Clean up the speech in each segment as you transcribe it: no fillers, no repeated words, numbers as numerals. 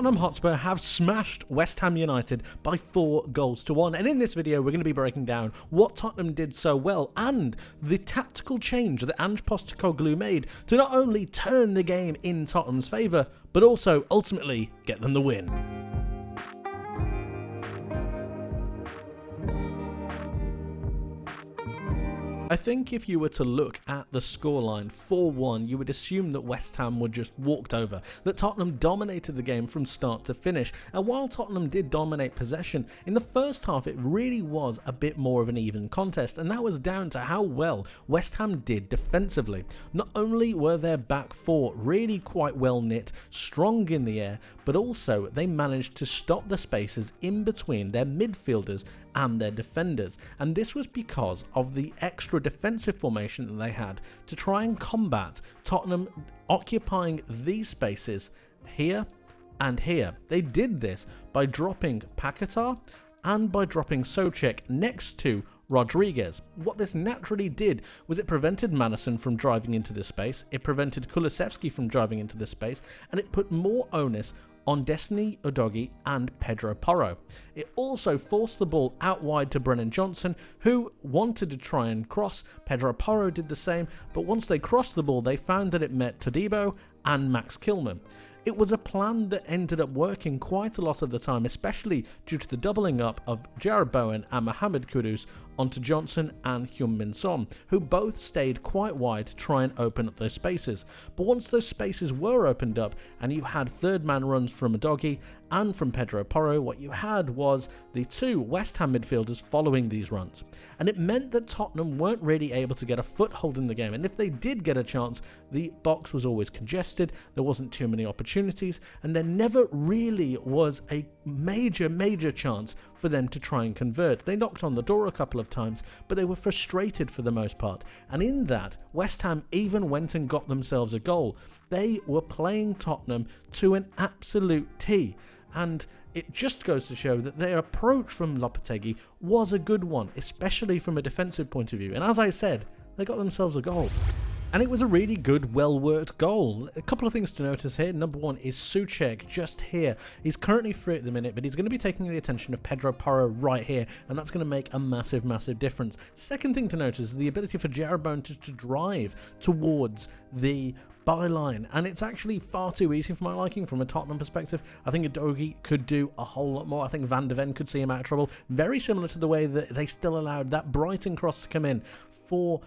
Tottenham Hotspur have smashed West Ham United by 4-1, and in this video we're going to be breaking down what Tottenham did so well and the tactical change that Ange Postecoglou made to not only turn the game in Tottenham's favour, but also ultimately get them the win. I think if you were to look at the scoreline 4-1, you would assume that West Ham were just walked over, that Tottenham dominated the game from start to finish, and while Tottenham did dominate possession, in the first half it really was a bit more of an even contest, and that was down to how well West Ham did defensively. Not only were their back four really quite well knit, strong in the air, but also they managed to stop the spaces in between their midfielders and their defenders, and this was because of the extra defensive formation that they had to try and combat Tottenham occupying these spaces here and here. They did this by dropping Paquetá and by dropping Souček next to Rodriguez. What this naturally did was it prevented Madison from driving into this space, it prevented Kulusevski from driving into this space, and it put more onus on Destiny Udogie and Pedro Porro. It also forced the ball out wide to Brennan Johnson, who wanted to try and cross. Pedro Porro did the same, but once they crossed the ball, they found that it met Todibo and Max Kilman. It was a plan that ended up working quite a lot of the time, especially due to the doubling up of Jarrod Bowen and Mohamed Kudus onto Johnson and Heung-min Son, who both stayed quite wide to try and open up those spaces. But once those spaces were opened up and you had third man runs from Udogie and from Pedro Porro, what you had was the two West Ham midfielders following these runs. And it meant that Tottenham weren't really able to get a foothold in the game, and if they did get a chance, the box was always congested, there wasn't too many opportunities, and there never really was a major chance for them to try and convert. They knocked on the door a couple of times, but they were frustrated for the most part, and in that, West Ham even went and got themselves a goal. They were playing Tottenham to an absolute T, and it just goes to show that their approach from Lopetegui was a good one, especially from a defensive point of view, and as I said, they got themselves a goal. And it was a really good, well-worked goal. A couple of things to notice here. Number one is Souček just here. He's currently free at the minute, but he's going to be taking the attention of Pedro Porro right here, and that's going to make a massive difference. Second thing to notice is the ability for Jarrod Bowen to drive towards the byline, and it's actually far too easy for my liking from a Tottenham perspective. I think Udogie could do a whole lot more. I think Van de Ven could see him out of trouble, very similar to the way that they still allowed that Brighton cross to come in for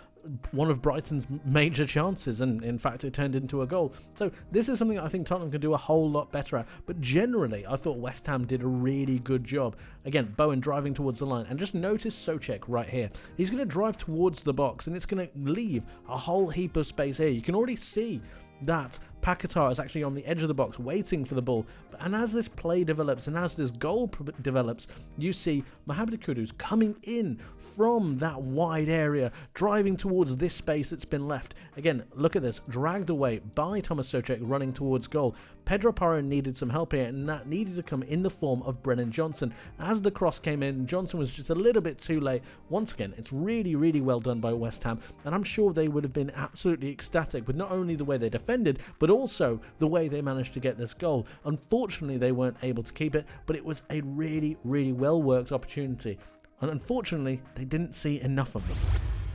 one of Brighton's major chances, and in fact it turned into a goal. So this is something I think Tottenham could do a whole lot better at, but generally I thought West Ham did a really good job. Again, Bowen driving towards the line, and just notice Souček right here. He's going to drive towards the box, and it's going to leave a whole heap of space here. You can already see that Paquetá is actually on the edge of the box waiting for the ball, and as this play develops and as this goal develops, you see Mohamed Kudus coming in from that wide area, driving towards this space that's been left. Again, look at this, dragged away by Thomas Souček running towards goal. Pedro Porro needed some help here, and that needed to come in the form of Brennan Johnson. As the cross came in, Johnson was just a little bit too late. Once again, it's really well done by West Ham, and I'm sure they would have been absolutely ecstatic with not only the way they defended, but also the way they managed to get this goal. Unfortunately, they weren't able to keep it, but it was a really well-worked opportunity, and unfortunately, they didn't see enough of them.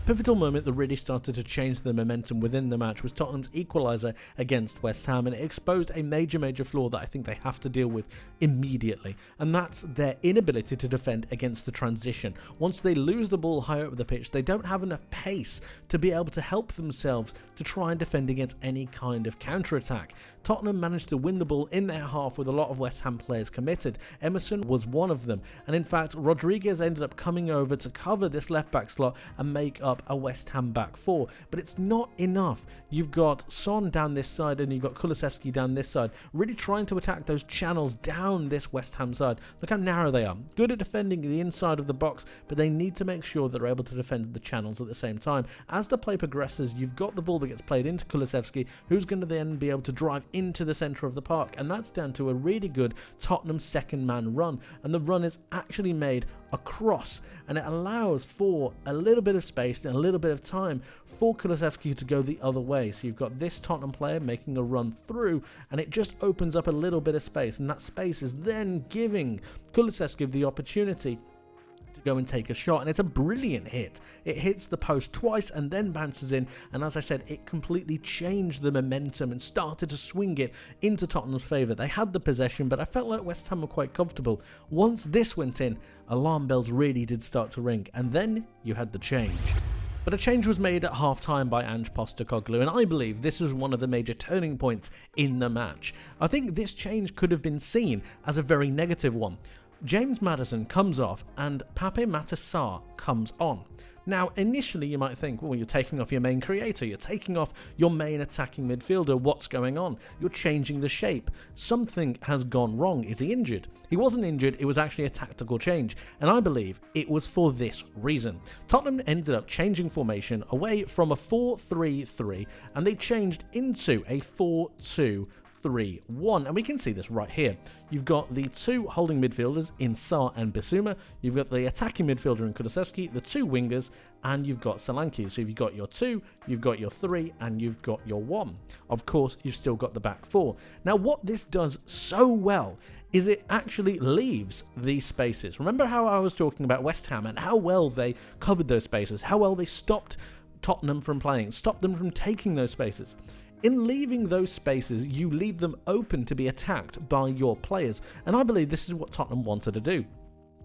Pivotal moment that really started to change the momentum within the match was Tottenham's equalizer against West Ham, and it exposed a major flaw that I think they have to deal with immediately, and that's their inability to defend against the transition. Once they lose the ball higher up the pitch, they don't have enough pace to be able to help themselves to try and defend against any kind of counter-attack. Tottenham managed to win the ball in their half with a lot of West Ham players committed. Emerson was one of them, and in fact Rodriguez ended up coming over to cover this left back slot and make up a West Ham back four, but it's not enough. You've got Son down this side and you've got Kulusevski down this side, really trying to attack those channels down this West Ham side. Look how narrow they are. Good at defending the inside of the box, but they need to make sure that they're able to defend the channels at the same time. As the play progresses, you've got the ball that gets played into Kulusevski, who's going to then be able to drive into the centre of the park, and that's down to a really good Tottenham second man run, and the run is actually made across, and it allows for a little bit of space and a little bit of time for Kulusevski to go the other way. So you've got this Tottenham player making a run through, and it just opens up a little bit of space, and that space is then giving Kulusevski the opportunity to go and take a shot, and it's a brilliant hit. It hits the post twice and then bounces in, and as I said, it completely changed the momentum and started to swing it into Tottenham's favour. They had the possession, but I felt like West Ham were quite comfortable. Once this went in, alarm bells really did start to ring, and then you had the change. But a change was made at half-time by Ange Postecoglou, and I believe this was one of the major turning points in the match. I think this change could have been seen as a very negative one. James Maddison comes off and Pape Matar comes on. Now, initially you might think, well, you're taking off your main creator, you're taking off your main attacking midfielder, what's going on? You're changing the shape. Something has gone wrong. Is he injured? He wasn't injured, it was actually a tactical change, and I believe it was for this reason. Tottenham ended up changing formation away from a 4-3-3, and they changed into a 4-2-3-1, and we can see this right here. You've got the two holding midfielders in Sarr and Bissouma, you've got the attacking midfielder in Kulusevski, the two wingers, and you've got Solanke. So you've got your 2, you've got your 3, and you've got your 1. Of course, you've still got the back 4. Now, what this does so well is it actually leaves these spaces. Remember how I was talking about West Ham and how well they covered those spaces, how well they stopped Tottenham from playing, stopped them from taking those spaces. In leaving those spaces, you leave them open to be attacked by your players, and I believe this is what Tottenham wanted to do.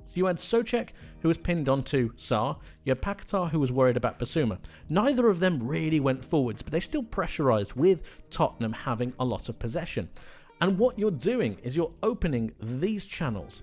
So you had Souček, who was pinned onto Sarr, you had Paquetá, who was worried about Bissouma. Neither of them really went forwards, but they still pressurised with Tottenham having a lot of possession. And what you're doing is you're opening these channels,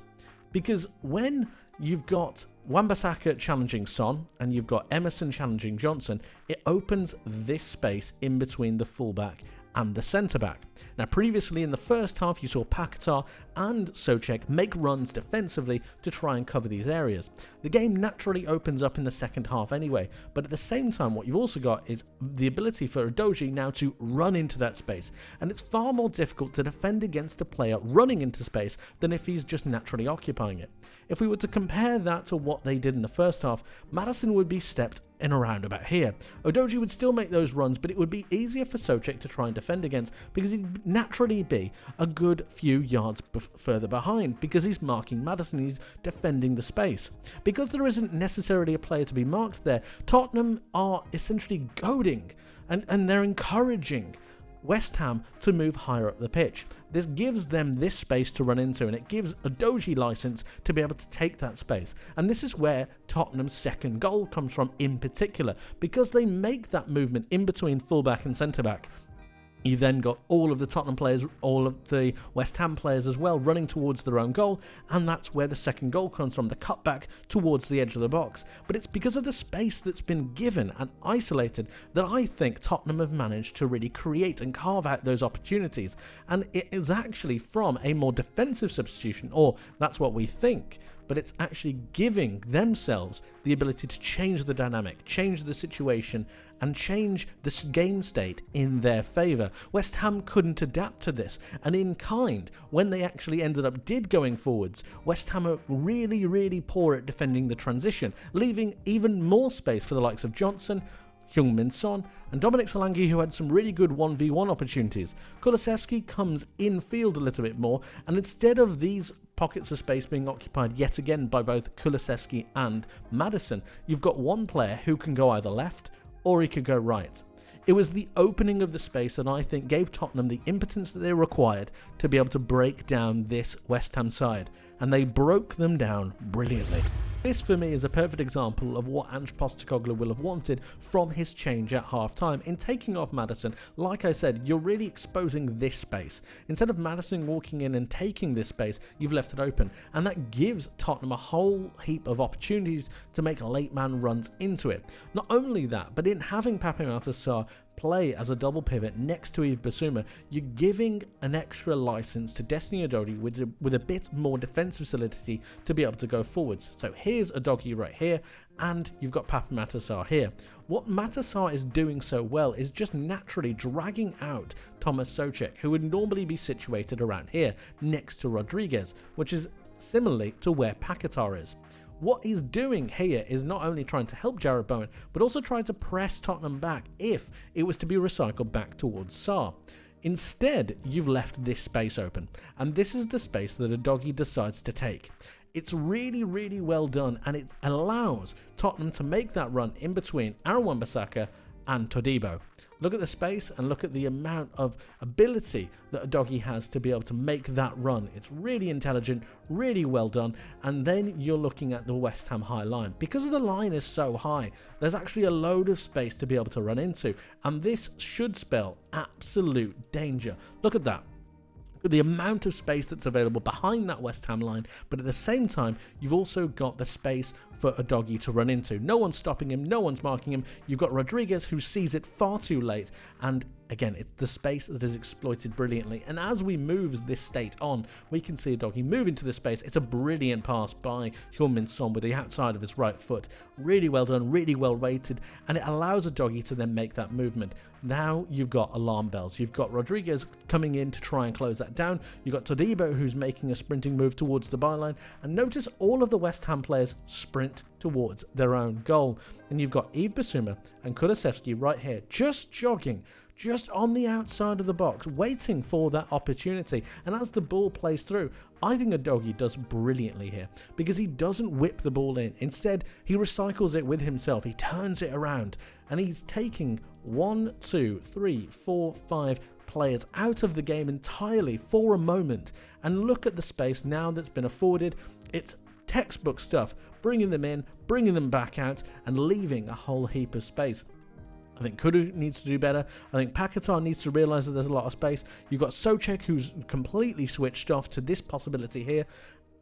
because when you've got Wan-Bissaka challenging Son and you've got Emerson challenging Johnson, it opens this space in between the fullback and the centre-back. Now, previously in the first half, you saw Paquetá and Souček make runs defensively to try and cover these areas. The game naturally opens up in the second half anyway, but at the same time, what you've also got is the ability for Udogie now to run into that space, and it's far more difficult to defend against a player running into space than if he's just naturally occupying it. If we were to compare that to what they did in the first half, Maddison would be stepped in around about here. Udogie would still make those runs, but it would be easier for Souček to try and defend against because he'd naturally be a good few yards further behind because he's marking Maddison, he's defending the space. Because there isn't necessarily a player to be marked there, Tottenham are essentially goading and they're encouraging West Ham to move higher up the pitch. This gives them this space to run into, and it gives Udogie license to be able to take that space. And this is where Tottenham's second goal comes from in particular, because they make that movement in between fullback and centre-back. You've then got all of the Tottenham players, all of the West Ham players as well, running towards their own goal, and that's where the second goal comes from, the cutback towards the edge of the box. But it's because of the space that's been given and isolated that I think Tottenham have managed to really create and carve out those opportunities. And it is actually from a more defensive substitution, or that's what we think, but it's actually giving themselves the ability to change the dynamic, change the situation, and change the game state in their favour. West Ham couldn't adapt to this, and in kind, when they actually ended up going forwards, West Ham are really, really poor at defending the transition, leaving even more space for the likes of Johnson, Heung-min Son, and Dominic Solanke, who had some really good 1v1 opportunities. Kulusevski comes in field a little bit more, and instead of these pockets of space being occupied yet again by both Kulusevski and Maddison, you've got one player who can go either left or he could go right. It was the opening of the space that I think gave Tottenham the impotence that they required to be able to break down this West Ham side, and they broke them down brilliantly. This for me is a perfect example of what Ange Postecoglou will have wanted from his change at half-time. In taking off Maddison, like I said, you're really exposing this space. Instead of Maddison walking in and taking this space, you've left it open, and that gives Tottenham a whole heap of opportunities to make late man runs into it. Not only that, but in having Pape Matar play as a double pivot next to Yves Bissouma, you're giving an extra license to Destiny Udogie with a bit more defensive solidity to be able to go forwards. So here's Udogie right here, and you've got Pape Matar Sarr here. What Matar Sarr is doing so well is just naturally dragging out Thomas Souček, who would normally be situated around here next to Rodriguez, which is similarly to where Paquetá is. What he's doing here is not only trying to help Jarrod Bowen, but also trying to press Tottenham back if it was to be recycled back towards Sarr. Instead, you've left this space open, and this is the space that Udogie decides to take. It's really, really well done, and it allows Tottenham to make that run in between Aaron Wan-Bissaka and Todibo. Look at the space and look at the amount of ability that Udogie has to be able to make that run. It's really intelligent, really well done. And then you're looking at the West Ham high line. Because the line is so high, there's actually a load of space to be able to run into. And this should spell absolute danger. Look at that. The amount of space that's available behind that West Ham line, but at the same time you've also got the space for Udogie to run into. No one's stopping him, no one's marking him. You've got Rodriguez, who sees it far too late, and again, it's the space that is exploited brilliantly. And as we move this state on, we can see Udogie move into the space. It's a brilliant pass by Heung-min Son with the outside of his right foot. Really well done, really well rated, and it allows Udogie to then make that movement. Now you've got alarm bells. You've got Rodriguez coming in to try and close that down. You've got Todibo, who's making a sprinting move towards the byline. And notice all of the West Ham players sprint towards their own goal. And you've got Yves Bissouma and Kulusevski right here, just jogging, just on the outside of the box, waiting for that opportunity. And as the ball plays through, I think Udogie does brilliantly here, because he doesn't whip the ball in. Instead, he recycles it with himself. He turns it around, and he's taking 1, 2, 3, 4, 5 players out of the game entirely for a moment. And look at the space now that's been afforded. It's textbook stuff, bringing them in, bringing them back out, and leaving a whole heap of space. I think Kudu needs to do better. I think Paquetá needs to realise that there's a lot of space. You've got Souček, who's completely switched off to this possibility here.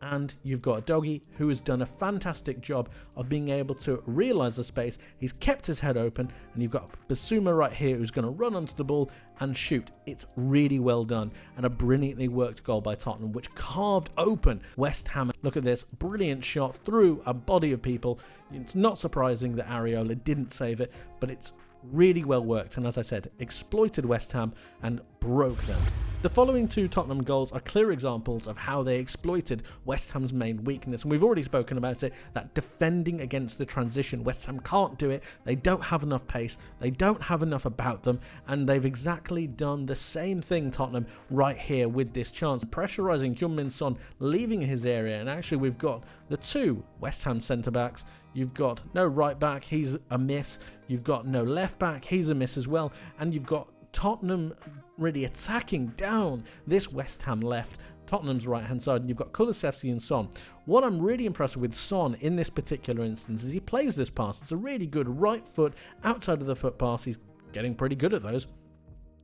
And you've got Udogie, who has done a fantastic job of being able to realise the space. He's kept his head open. And you've got Bissouma right here, who's going to run onto the ball and shoot. It's really well done, and a brilliantly worked goal by Tottenham, which carved open West Ham. Look at this, brilliant shot through a body of people. It's not surprising that Areola didn't save it, but it's really well worked, and as I said, exploited West Ham and broke them. The following two Tottenham goals are clear examples of how they exploited West Ham's main weakness, and we've already spoken about it, that defending against the transition. West Ham can't do it, they don't have enough pace, they don't have enough about them, and they've exactly done the same thing, Tottenham, right here with this chance. Pressurising Heung-min Son, leaving his area, and actually we've got the two West Ham centre-backs. You've got no right back, he's a miss. You've got no left back, he's a miss as well. And you've got Tottenham really attacking down this West Ham left, Tottenham's right hand side, and you've got Kulusevski and Son. What I'm really impressed with Son in this particular instance is he plays this pass. It's a really good right foot, outside of the foot pass. He's getting pretty good at those.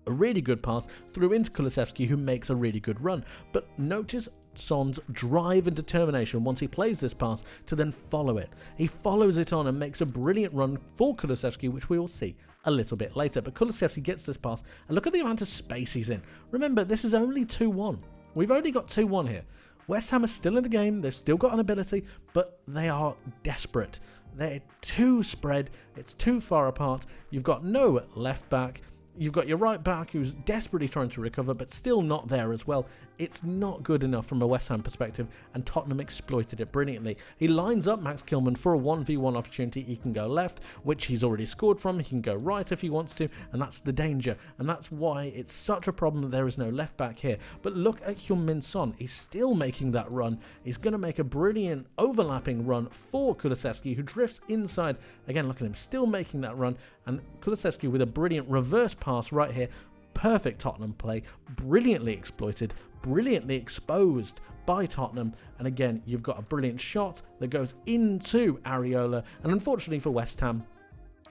A really good pass through into Kulusevski, who makes a really good run. But notice Son's drive and determination once he plays this pass to then follow it. He follows it on and makes a brilliant run for Kulusevski, which we will see a little bit later. But Kulusevski gets this pass, and look at the amount of space he's in. Remember, this is only 2-1. We've only got 2-1 here. West Ham are still in the game, they've still got an ability, but they are desperate. They're too spread, it's too far apart. You've got no left back. You've got your right back who's desperately trying to recover, but still not there as well. It's not good enough from a West Ham perspective, and Tottenham exploited it brilliantly. He lines up Max Kilman for a 1v1 opportunity. He can go left, which he's already scored from. He can go right if he wants to, and that's the danger. And that's why it's such a problem that there is no left back here. But look at Heung-min Son. He's still making that run. He's going to make a brilliant overlapping run for Kulusevski, who drifts inside. Again, look at him still making that run, and Kulusevski with a brilliant reverse pass right here. Perfect Tottenham play, brilliantly exploited, brilliantly exposed by Tottenham. And again, you've got a brilliant shot that goes into Areola, and unfortunately for West Ham,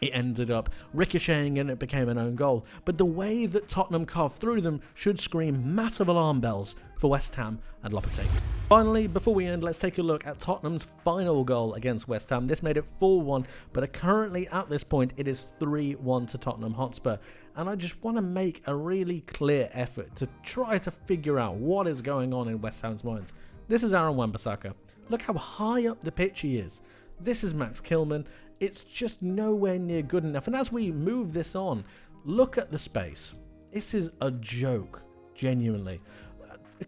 it ended up ricocheting and it became an own goal. But the way that Tottenham carved through them should scream massive alarm bells for West Ham and Lopetegui. Finally, before we end, let's take a look at Tottenham's final goal against West Ham. This made it 4-1, but currently at this point it is 3-1 to Tottenham Hotspur. And I just want to make a really clear effort to try to figure out what is going on in West Ham's minds. This is Aaron Wan-Bissaka. Look how high up the pitch he is. This is Max Kilman. It's just nowhere near good enough. And as we move this on, look at the space. This is a joke, genuinely.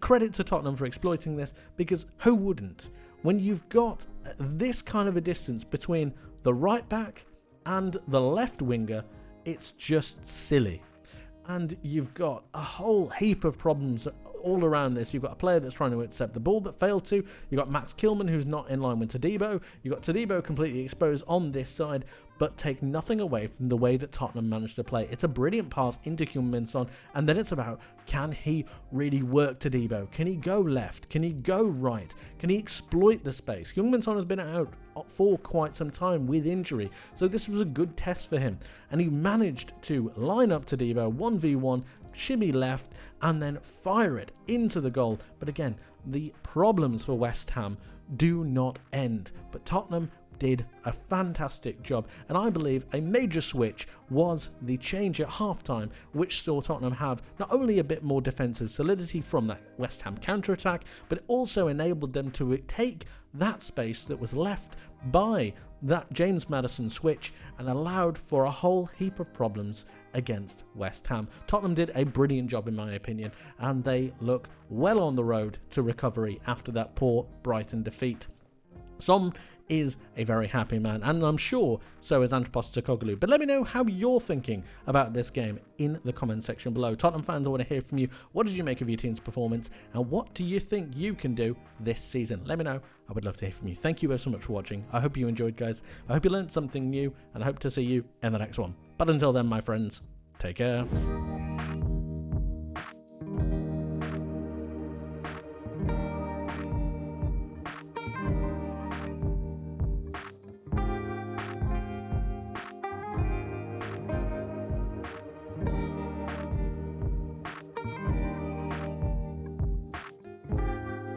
Credit to Tottenham for exploiting this, because who wouldn't? When you've got this kind of a distance between the right back and the left winger, it's just silly. And you've got a whole heap of problems all around this. You've got a player that's trying to accept the ball that failed to. You've got Max Kilman, who's not in line with Todibo. You've got Todibo completely exposed on this side, but take nothing away from the way that Tottenham managed to play. It's a brilliant pass into Heung-min-Son, and then it's about, can he really work Todibo? Can he go left? Can he go right? Can he exploit the space? Heung-min-Son has been out for quite some time with injury, so this was a good test for him, and he managed to line up Todibo 1v1, shimmy left, and then fire it into the goal. But again, the problems for West Ham do not end, but Tottenham did a fantastic job, and I believe a major switch was the change at halftime, which saw Tottenham have not only a bit more defensive solidity from that West Ham counter-attack, but it also enabled them to take that space that was left by that James Maddison switch and allowed for a whole heap of problems against West Ham. Tottenham did a brilliant job in my opinion, and they look well on the road to recovery after that poor Brighton defeat. Son is a very happy man, and I'm sure so is Ange Postecoglou. But let me know how you're thinking about this game in the comment section below. Tottenham fans, I want to hear from you. What did you make of your team's performance, and what do you think you can do this season? Let me know. I would love to hear from you. Thank you so much for watching. I hope you enjoyed, guys. I hope you learned something new, and I hope to see you in the next one. But until then, my friends, take care.